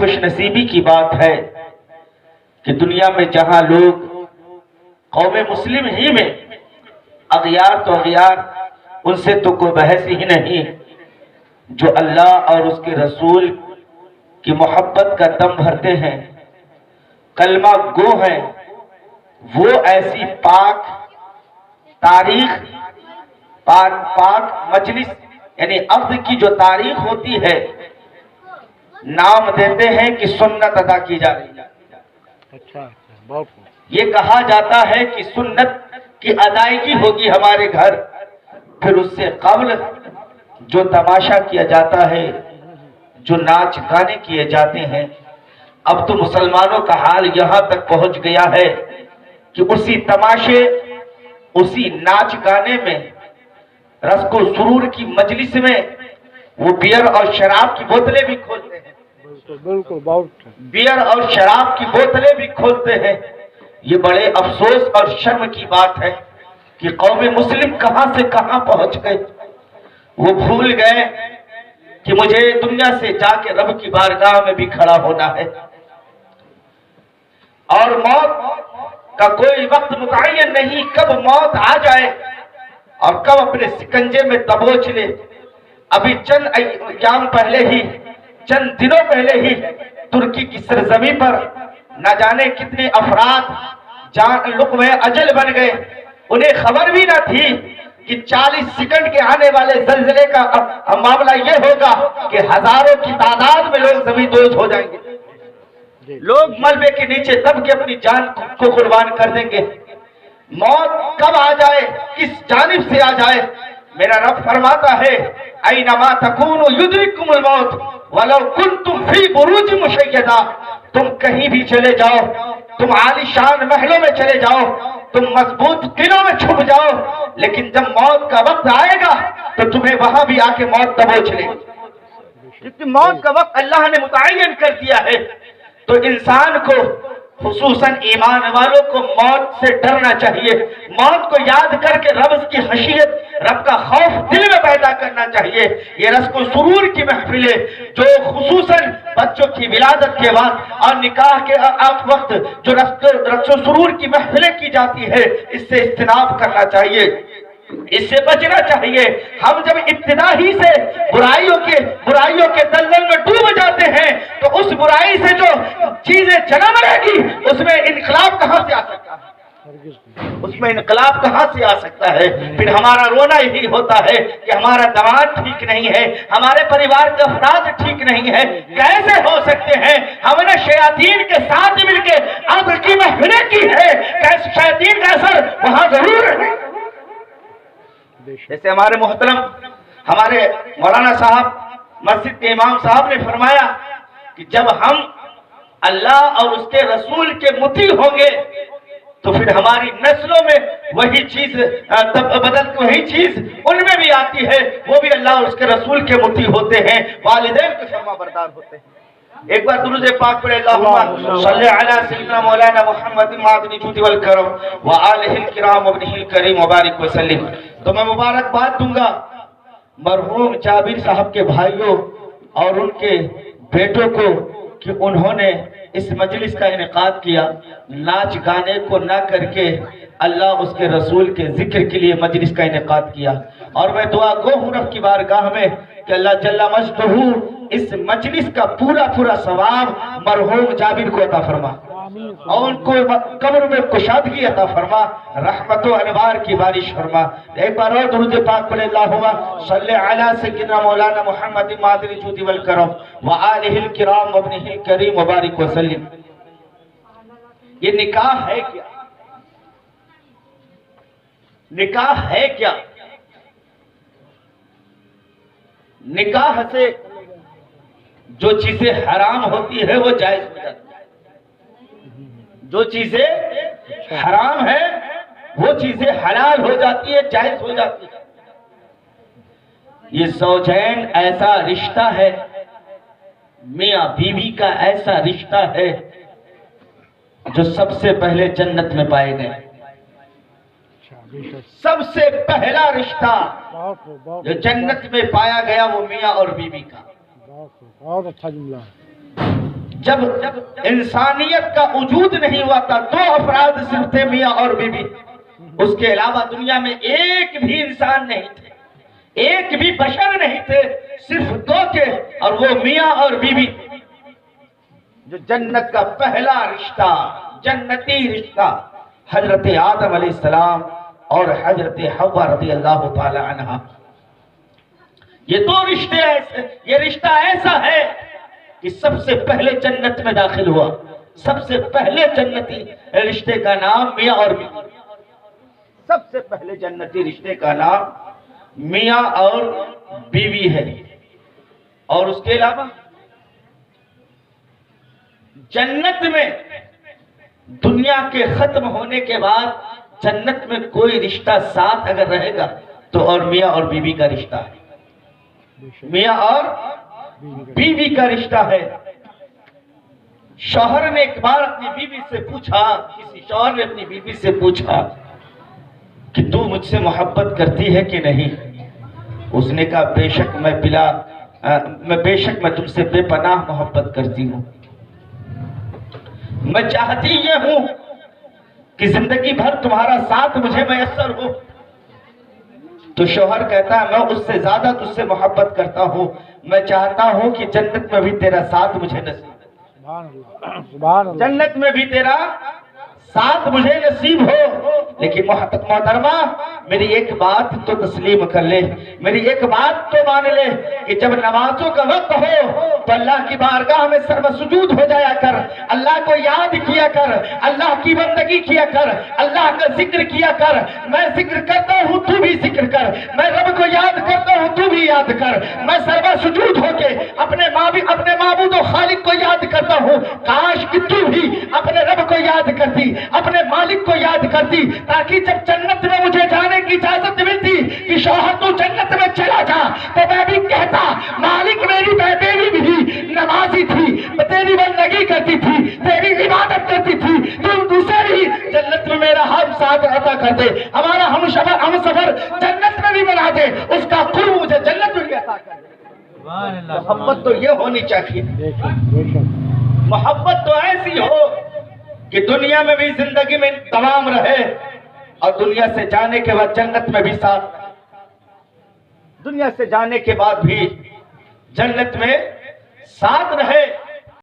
خوش نصیبی کی بات ہے کہ دنیا میں جہاں لوگ قوم مسلم ہی میں اغیار تو اغیار، ان سے تو کوئی بحث ہی نہیں، جو اللہ اور اس کے رسول کی محبت کا دم بھرتے ہیں، کلمہ گو ہیں، وہ ایسی پاک تاریخ، پاک مجلس یعنی عقد کی جو تاریخ ہوتی ہے، نام دیتے ہیں کہ سنت ادا کی جا رہی ہے۔ اچھا بہت یہ کہا جاتا ہے کہ سنت کی ادائیگی ہوگی ہمارے گھر، پھر اس سے قبل جو تماشا کیا جاتا ہے، جو ناچ گانے کیے جاتے ہیں، اب تو مسلمانوں کا حال یہاں تک پہنچ گیا ہے کہ اسی تماشے، اسی ناچ گانے میں، رزق و سرور کی مجلس میں وہ بیئر اور شراب کی بوتلیں بھی کھولتے ہیں، بالکل بہت بیئر اور شراب کی بوتلیں بھی کھولتے ہیں۔ یہ بڑے افسوس اور شرم کی بات ہے کہ قوم مسلم کہاں سے کہاں پہنچ گئے۔ وہ بھول گئے کہ مجھے دنیا سے جا کے رب کی بارگاہ میں بھی کھڑا ہونا ہے، اور موت کا کوئی وقت متعین نہیں، کب موت آ جائے اور کب اپنے سکنجے میں دبوچ لے۔ ابھی چند ایام پہلے ہی، چند دنوں پہلے ہی ترکی کی سرزمین پر نہ جانے کتنے افراد لقمہ اجل بن گئے، انہیں خبر بھی نہ تھی کہ 40 سیکنڈ کے آنے والے زلزلے کا معاملہ یہ ہوگا کہ ہزاروں کی تعداد میں لوگ زمین دوز ہو جائیں گے، لوگ ملبے کے نیچے دب کے اپنی جان کو قربان کر دیں گے۔ موت کب آ جائے، کس جانب سے آ جائے، میرا رب فرماتا ہے اینما تکونوا یدرککم الموت ولو کنتم فی بروج مشیدہ، تم کہیں بھی چلے جاؤ، تم عالی شان محلوں میں چلے جاؤ، تم مضبوط قلعوں میں چھپ جاؤ، لیکن جب موت کا وقت آئے گا تو تمہیں وہاں بھی آ کے موت دبوچ لے، کیونکہ موت کا وقت اللہ نے متعین کر دیا ہے۔ تو انسان کو، خصوصاً ایمان والوں کو، موت سے ڈرنا چاہیے، موت کو یاد کر کے رب کی خشیت، رب کا خوف دل میں پیدا کرنا چاہیے۔ یہ رزق و سرور کی محفلیں جو خصوصاً بچوں کی ولادت کے بعد اور نکاح کے وقت جو رزق و سرور کی محفلیں کی جاتی ہے، اس سے اجتناب کرنا چاہیے، اس سے بچنا چاہیے۔ ہم جب ابتدا ہی سے برائیوں کے دلدل میں ڈوب جاتے ہیں تو اس برائی سے جو چیزیں جنم لے گی اس میں انقلاب کہاں سے آ سکتا ہے؟ اس میں انقلاب کہاں سے آ سکتا ہے؟ پھر ہمارا رونا یہی ہوتا ہے کہ ہمارا دماغ ٹھیک نہیں ہے، ہمارے پریوار کے افراد ٹھیک نہیں ہے۔ کیسے ہو سکتے ہیں؟ ہم نے شیاطین کے ساتھ مل کے عقد کی محفلیں کی ہے، کیسے شیاطین کا اثر وہاں ضرور ہے۔ جیسے ہمارے محترم، ہمارے مولانا صاحب، مسجد کے امام صاحب نے فرمایا کہ جب ہم اللہ اور اس کے رسول کے مطیع ہوں گے تو پھر ہماری نسلوں میں وہی چیز وہی چیز ان میں بھی آتی ہے، وہ بھی اللہ اور اس کے رسول کے مطیع ہوتے ہیں، والدین کے فرما بردار ہوتے ہیں۔ ایک بار درود پاک پڑھے، اللہم صلی علی سیدنا مولانا محمد معدن الجود والکرم وآلہ الکرام وابنہ الکریم وبارک وسلم۔ تو میں مبارکباد دوں گا مرحوم جابر صاحب کے بھائیوں اور ان کے بیٹوں کو کہ انہوں نے اس مجلس کا انعقاد کیا، ناچ گانے کو نہ کر کے اللہ اس کے رسول کے ذکر کے لیے مجلس کا انعقاد کیا۔ اور میں دعا گو ہوں رب کی بارگاہ میں کہ اللہ جل مجدہ اس مجلس کا پورا ثواب مرحوم جابر کو عطا فرما اور ان کو قبر میں کشادگی عطا فرما، رحمت و انوار کی بارش فرما۔ ایک بار اور درود پاک پڑھے، اللہم صلی علی سیدنا مولانا محمد معدن الجود والکرم وآلہ الکرام وابنہ الکریم وبارک وسلم۔ یہ نکاح ہے کیا؟ نکاح ہے کیا؟ نکاح سے جو چیزیں حرام ہوتی ہے وہ جائز ہو جاتی ہے، جو چیزیں حرام ہیں وہ چیزیں حلال ہو جاتی ہے، جائز ہو جاتی ہے۔ یہ زوجین ایسا رشتہ ہے، میاں بیوی کا ایسا رشتہ ہے جو سب سے پہلے جنت میں پائے گئے۔ سب سے پہلا رشتہ جو جنت میں پایا گیا وہ میاں اور بیوی کا۔ بہت اچھا جملہ ہے۔ جب انسانیت کا وجود نہیں ہوا تھا، دو افراد صرف تھے، میاں اور بیوی. اس کے علاوہ دنیا میں ایک بھی انسان نہیں تھے، ایک بھی بشر نہیں تھے، صرف دو تھے، اور وہ میاں اور بیوی. جو جنت کا پہلا رشتہ، جنتی رشتہ، حضرت آدم علیہ السلام اور حضرت حوا رضی اللہ تعالی عنہا. یہ دو رشتے ایسے، یہ رشتہ ایسا ہے کہ سب سے پہلے جنت میں داخل ہوا. سب سے پہلے جنتی رشتے کا نام میاں اور بیوی. سب سے پہلے جنتی رشتے کا نام میاں اور بیوی ہے. اور اس کے علاوہ جنت میں دنیا کے ختم ہونے کے بعد جنت میں کوئی رشتہ ساتھ اگر رہے گا تو اور میاں اور بیوی کا رشتہ ہے. میاں اور بیوی کا رشتہ ہے. شوہر نے ایک بار اپنی بیوی سے پوچھا، کسی شوہر نے اپنی بیوی سے پوچھا کہ تو مجھ سے محبت کرتی ہے کہ نہیں؟ اس نے کہا بے شک میں تم سے بے پناہ محبت کرتی ہوں. میں چاہتی یہ ہوں کہ زندگی بھر تمہارا ساتھ مجھے میسر ہو. تو شوہر کہتا ہے میں اس سے زیادہ تجھ سے محبت کرتا ہوں، میں چاہتا ہوں کہ جنت میں بھی تیرا ساتھ مجھے نصیب ہو، جنت میں بھی تیرا ساتھ مجھے نصیب ہو. لیکن محترمہ میری ایک بات تو تسلیم کر لے، میری ایک بات تو مان لے کہ جب نمازوں کا وقت ہو تو اللہ کی بارگاہ میں سر سجود ہو جایا کر، اللہ کو یاد کیا کر، اللہ کی بندگی کیا کر، اللہ کا ذکر کیا کر. میں ذکر کرتا ہوں تو بھی ذکر کر، میں رب کو یاد کرتا ہوں تو بھی یاد کر. میں سر سجود ہو کے اپنے معبود و خالق کو یاد کرتا ہوں. کاش کہ تو بھی اپنے رب کو یاد کرتی، اپنے مالک کو یاد کرتی، تاکہ جب جنت میں مجھے جانے کی اجازت ملتی کہ شوہر تو جنت میں چلا جا، تو میں بھی کہتا مالک میری بیوی بھی نمازی تھی، تیری بندگی کرتی تھی، تیری عبادت کرتی تھی، تم دوسرے بھی جنت میں میرا ہم ساتھ عطا کر دے، ہمارا ہم سفر جنت میں بھی بنا دے، اس کا قرب مجھے جنت میں بھی عطا کر دے. محبت تو یہ ہونی چاہیے، محبت تو ایسی ہو کہ دنیا میں بھی زندگی میں تمام رہے اور دنیا سے جانے کے بعد جنت میں بھی ساتھ، دنیا سے جانے کے بعد بھی جنت میں ساتھ رہے.